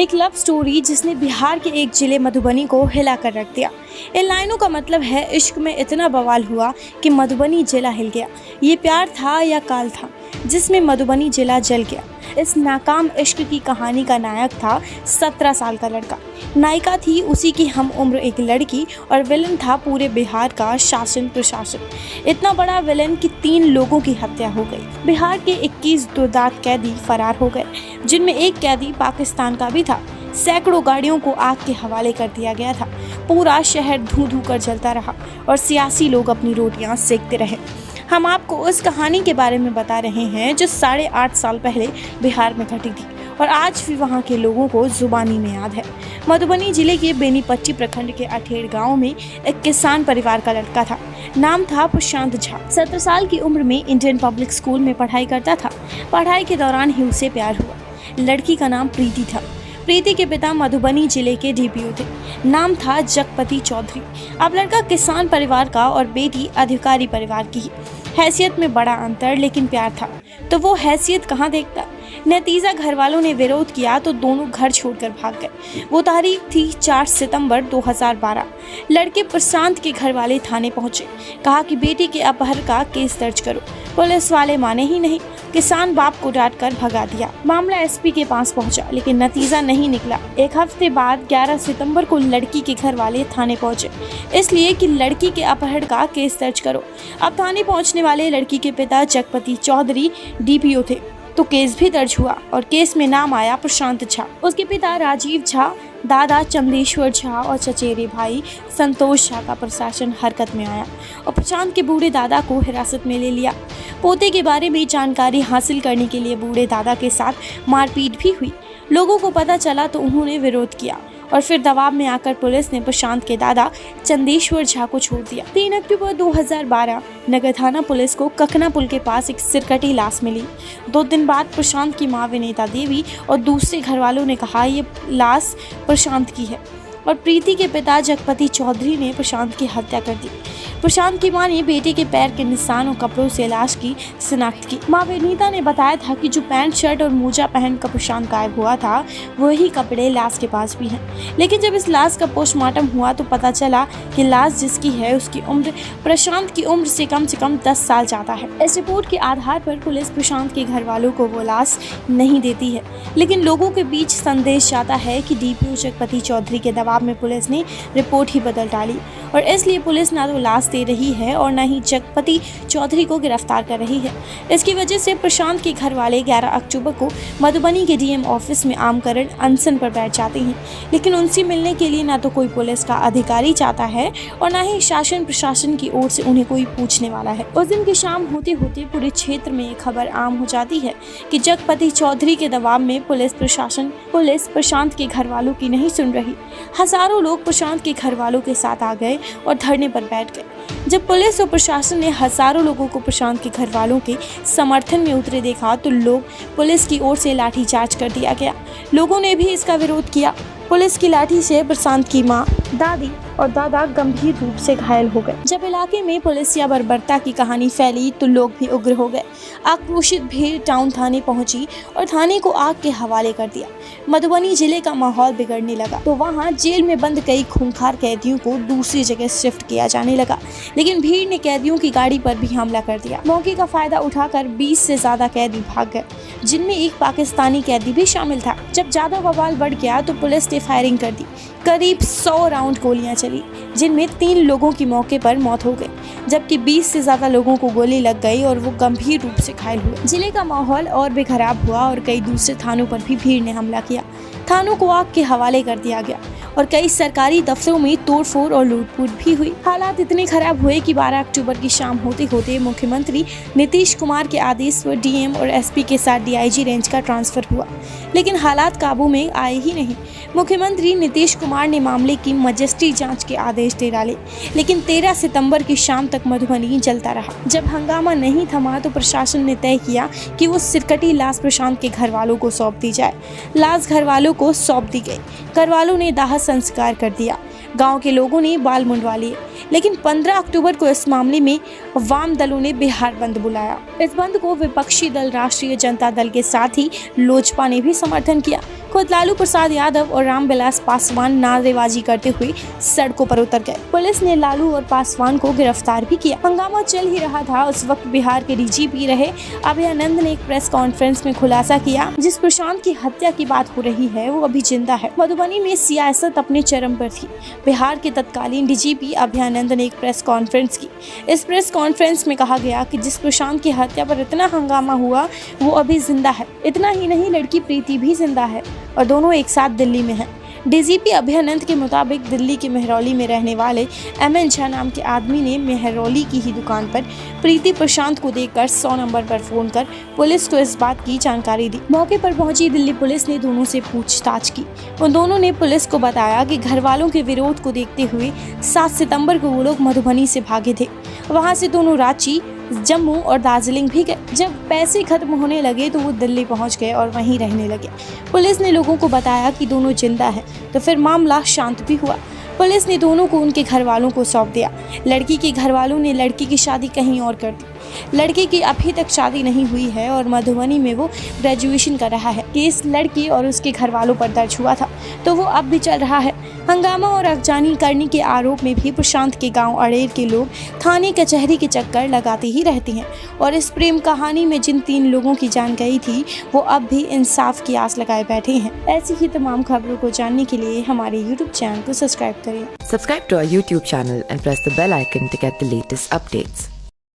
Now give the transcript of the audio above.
एक love story जिसने बिहार के एक जिले मधुबनी को हिला कर रख दिया। इन लाइनों का मतलब है, इश्क में इतना बवाल हुआ कि मधुबनी जिला हिल गया। ये प्यार था या काल था जिसमें मधुबनी जिला जल गया। इस नाकाम इश्क की कहानी का नायक था 17 साल का लड़का, नायिका थी उसी की हम उम्र एक लड़की और विलन था पूरे बिहार का शासन प्रशासन। इतना बड़ा विलन कि 3 लोगों की हत्या हो गई। बिहार के 21 दुर्दांत कैदी फरार हो गए, जिनमें एक कैदी पाकिस्तान का भी था। सैकड़ों गाड़ियों को आग के हवाले कर दिया गया था। पूरा शहर धू धू कर जलता रहा और सियासी लोग अपनी रोटियां सेकते रहे। हम आपको उस कहानी के बारे में बता रहे हैं जो 8.5 साल पहले बिहार में घटी थी और आज भी वहां के लोगों को जुबानी में याद है। मधुबनी जिले के बेनीपट्टी प्रखंड के अठेड़ गांव में एक किसान परिवार का लड़का था। नाम था प्रशांत झा। 17 साल की उम्र में इंडियन पब्लिक स्कूल में पढ़ाई करता था। पढ़ाई के दौरान ही उसे प्यार हुआ। लड़की का नाम प्रीति था। प्रीति के पिता मधुबनी जिले के डीपीओ थे। नाम था जगपति चौधरी। अब लड़का किसान परिवार का और बेटी अधिकारी परिवार की। हैसियत में बड़ा अंतर, लेकिन प्यार था तो वो हैसियत कहाँ देखता। नतीजा घर वालों ने विरोध किया तो दोनों घर छोड़कर भाग गए। वो तारीख थी 4 सितंबर 2012। लड़के प्रशांत के घर वाले थाने पहुंचे। कहा कि बेटी के अपहरण का केस दर्ज करो। पुलिस वाले माने ही नहीं। किसान बाप को डांट कर भगा दिया। मामला एसपी के पास पहुंचा, लेकिन नतीजा नहीं निकला। एक हफ्ते बाद 11 सितंबर को लड़की के घर वाले थाने पहुंचे, इसलिए कि लड़की के अपहरण का केस दर्ज करो। अब थाने पहुंचने वाले लड़की के पिता जगपति चौधरी डीपीओ थे, तो केस भी दर्ज हुआ और केस में नाम आया प्रशांत झा। उसके पिता राजीव झा, दादा चंदेश्वर झा और चचेरे भाई संतोष झा का प्रशासन हरकत में आया और प्रशांत के बूढ़े दादा को हिरासत में ले लिया। पोते के बारे में जानकारी हासिल करने के लिए बूढ़े दादा के साथ मारपीट भी हुई। लोगों को पता चला तो उन्होंने विरोध किया और फिर दबाव में आकर पुलिस ने प्रशांत के दादा चंदेश्वर झा को छोड़ दिया। 3 अक्टूबर 2012 नगर थाना पुलिस को कखना पुल के पास एक सिरकटी लाश मिली। 2 दिन बाद प्रशांत की मां विनीता देवी और दूसरे घर वालों ने कहा ये लाश प्रशांत की है और प्रीति के पिता जगपति चौधरी ने प्रशांत की हत्या कर दी। प्रशांत की मां ने बेटे के पैर के निशान और कपड़ों से लाश की शिनाख्त की। मां विनीता ने बताया था कि जो पैंट शर्ट और मोजा पहनकर प्रशांत गायब हुआ था, वही कपड़े लाश के पास भी हैं। लेकिन जब इस लाश का पोस्टमार्टम हुआ तो पता चला कि लाश जिसकी है उसकी उम्र प्रशांत की उम्र से कम 10 साल ज्यादा है। इस रिपोर्ट के आधार पर पुलिस प्रशांत के घर वालों को वो लाश नहीं देती है, लेकिन लोगों के बीच संदेश जाता है कि डीपीओ जगपति चौधरी के दबाव में पुलिस ने रिपोर्ट ही बदल डाली और इसलिए पुलिस ना तो लाश दे रही है और न ही जगपति चौधरी को गिरफ्तार कर रही है। इसकी वजह से प्रशांत के घर वाले 11 अक्टूबर को मधुबनी के डीएम ऑफिस में आमकरण अनशन पर बैठ जाते हैं, लेकिन उनसे मिलने के लिए ना तो कोई पुलिस का अधिकारी चाहता है और न ही शासन प्रशासन की ओर से उन्हें कोई पूछने वाला है। उस दिन की शाम होते होते पूरे क्षेत्र में एक खबर आम हो जाती है कि जगपति चौधरी के दबाव में पुलिस प्रशांत के घर वालों की नहीं सुन रही। हजारों लोग प्रशांत के घर वालों के साथ आ गए और धरने पर बैठ गए। जब पुलिस और प्रशासन ने हजारों लोगों को प्रशांत के घर वालों के समर्थन में उतरे देखा तो पुलिस की ओर से लाठीचार्ज कर दिया गया। लोगों ने भी इसका विरोध किया। पुलिस की लाठी से प्रशांत की मां, दादी और दादा गंभीर रूप से घायल हो गए। जब इलाके में पुलिसिया बर्बरता की कहानी फैली तो लोग भी उग्र हो गए। आक्रोशित भीड़ टाउन थाने पहुंची और थाने को आग के हवाले कर दिया। मधुबनी जिले का माहौल बिगड़ने लगा तो वहां जेल में बंद कई खूंखार कैदियों को दूसरी जगह शिफ्ट किया जाने लगा, लेकिन भीड़ ने कैदियों की गाड़ी पर भी हमला कर दिया। मौके का फायदा उठाकर 20 से ज्यादा कैदी भाग गए, जिनमें एक पाकिस्तानी कैदी भी शामिल था। जब ज्यादा बवाल बढ़ गया तो पुलिस ने फायरिंग कर दी। करीब 100 राउंड गोलियां चली, जिनमें 3 लोगों की मौके पर मौत हो गई, जबकि 20 से ज्यादा लोगों को गोली लग गई और वो गंभीर रूप से घायल हुए। जिले का माहौल और भी खराब हुआ और कई दूसरे थानों पर भी भीड़ ने हमला किया। थानों को आग के हवाले कर दिया गया और कई सरकारी दफ्तरों में तोड़फोड़ और लूटपूट भी हुई। हालात इतने खराब हुए कि 12 अक्टूबर की शाम होते होते मुख्यमंत्री नीतीश कुमार के आदेश पर डीएम और एसपी के साथ डीआईजी रेंज का ट्रांसफर हुआ, लेकिन हालात काबू में आए ही नहीं। मुख्यमंत्री नीतीश कुमार ने मामले की मजिस्ट्री जांच के आदेश दे डाले, लेकिन 13 सितंबर की शाम तक मधुबनी जलता रहा। जब हंगामा नहीं थमा तो प्रशासन ने तय किया कि वो सिरकटी लाश प्रशांत के घर वालों को सौंप दी जाए। लाश घर वालों को सौंप दी गई। घर वालों ने दाह संस्कार कर दिया। गांव के लोगों ने बाल मुंडवा लिए। लेकिन 15 अक्टूबर को इस मामले में वाम दलों ने बिहार बंद बुलाया। इस बंद को विपक्षी दल राष्ट्रीय जनता दल के साथ ही लोजपा ने भी समर्थन किया। खुद लालू प्रसाद यादव और रामविलास पासवान नारेबाजी करते हुए सड़कों पर उतर गए। पुलिस ने लालू और पासवान को गिरफ्तार भी किया। हंगामा चल ही रहा था, उस वक्त बिहार के डीजीपी रहे अभय आनंद ने एक प्रेस कॉन्फ्रेंस में खुलासा किया, जिस प्रशांत की हत्या की बात हो रही है वो अभी जिंदा है। मधुबनी में सियासत अपने चरम पर थी। बिहार के तत्कालीन डीजीपी अभय आनंद ने एक प्रेस कॉन्फ्रेंस की। इस प्रेस कॉन्फ्रेंस में कहा गया कि जिस प्रशांत की हत्या पर इतना हंगामा हुआ वो अभी जिंदा है। इतना ही नहीं, लड़की प्रीति भी जिंदा है और दोनों एक साथ दिल्ली में हैं। डीजीपी अभयानंद के मुताबिक दिल्ली के मेहरौली में रहने वाले एमएन झा नाम के आदमी ने मेहरौली की ही दुकान पर प्रीति प्रशांत को देखकर 100 नंबर पर फोन कर पुलिस को इस बात की जानकारी दी। मौके पर पहुंची दिल्ली पुलिस ने दोनों से पूछताछ की। उन दोनों ने पुलिस को बताया कि घर वालों के विरोध को देखते हुए 7 सितंबर को वो लोग मधुबनी से भागे थे। वहां से दोनों रांची, जम्मू और दार्जिलिंग भी गए। जब पैसे खत्म होने लगे तो वो दिल्ली पहुंच गए और वहीं रहने लगे। पुलिस ने लोगों को बताया कि दोनों जिंदा हैं, तो फिर मामला शांत भी हुआ। पुलिस ने दोनों को उनके घर वालों को सौंप दिया। लड़की के घर वालों ने लड़की की शादी कहीं और कर दी। लड़की की अभी तक शादी नहीं हुई है और मधुबनी में वो ग्रेजुएशन कर रहा है। केस लड़की और उसके घर वालों पर दर्ज हुआ था, तो वो अब भी चल रहा है। हंगामा और आगजनी करने के आरोप में भी प्रशांत के गांव अड़ेर के लोग थाने कचहरी के चक्कर लगाते ही रहते हैं और इस प्रेम कहानी में जिन 3 लोगों की जान गई थी वो अब भी इंसाफ की आस लगाए बैठे हैं। ऐसी ही तमाम खबरों को जानने के लिए हमारे YouTube चैनल को सब्सक्राइब करें। Subscribe to our YouTube channel and press the bell icon to get the latest updates.